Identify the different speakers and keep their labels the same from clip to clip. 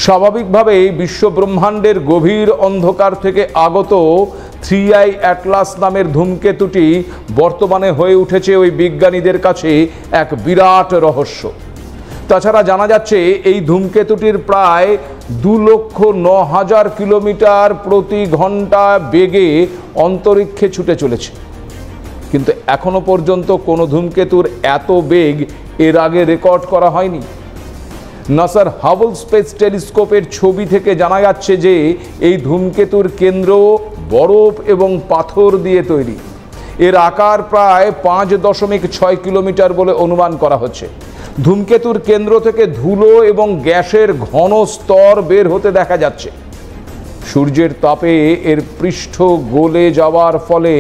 Speaker 1: স্বাভাবিকভাবেই বিশ্বব্রহ্মাণ্ডের গভীর অন্ধকার থেকে আগত 3I অ্যাটলাস নামের ধূমকেতুটি বর্তমানে হয়ে উঠেছে ওই বিজ্ঞানীদের কাছে এক বিরাট রহস্য। তাছাড়া জানা যাচ্ছে এই ধূমকেতুটির প্রায় 2,09,000 কিলোমিটার প্রতি ঘন্টা বেগে অন্তরিক্ষে ছুটে চলেছে, কিন্তু এখনো পর্যন্ত কোনো ধূমকেতুর এত বেগ এর আগে রেকর্ড করা হয়নি। নাসার হাবল স্পেস টেলিস্কোপের ছবি থেকে জানা যাচ্ছে যে এই ধূমকেতুর কেন্দ্র বরফ এবং পাথর দিয়ে তৈরি। এর আকার প্রায় 5.6 কিলোমিটার বলে অনুমান করা হচ্ছে। ধূমকেতুর কেন্দ্র থেকে ধুলো এবং গ্যাসের ঘন স্তর বের হতে দেখা যাচ্ছে। সূর্যের তাপে এর পৃষ্ঠ গলে যাওয়ার ফলে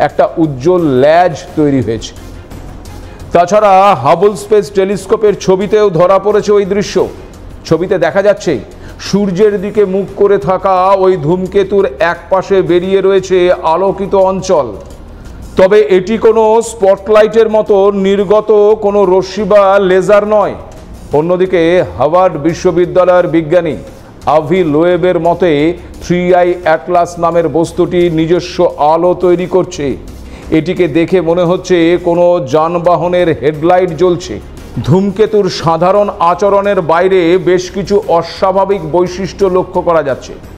Speaker 1: একটা উজ্জ্বল ল্যাজ তৈরি হয়েছে। তাছাড়া হাবল স্পেস টেলিস্কোপের ছবিতেও ধরা পড়েছে ওই দৃশ্য। ছবিতে দেখা যাচ্ছে সূর্যের দিকে মুখ করে থাকা ওই ধূমকেতুর একপাশে বেরিয়ে রয়েছে আলোকিত অঞ্চল। তবে এটি কোনো স্পটলাইটের মতো নির্গত কোনো রশ্মি বা লেজার নয়। অন্যদিকে হার্ভার্ড বিশ্ববিদ্যালয়ের বিজ্ঞানী আভি লোয়েবের মতে 3I অ্যাটলাস নামের বস্তুটি নিজস্ব আলো তৈরি করছে। এটিকে দেখে মনে হচ্ছে কোনো যানবাহনের হেডলাইট জ্বলছে। ধূমকেতুর সাধারণ আচরণের বাইরে বেশ কিছু অস্বাভাবিক বৈশিষ্ট্য লক্ষ্য করা যাচ্ছে।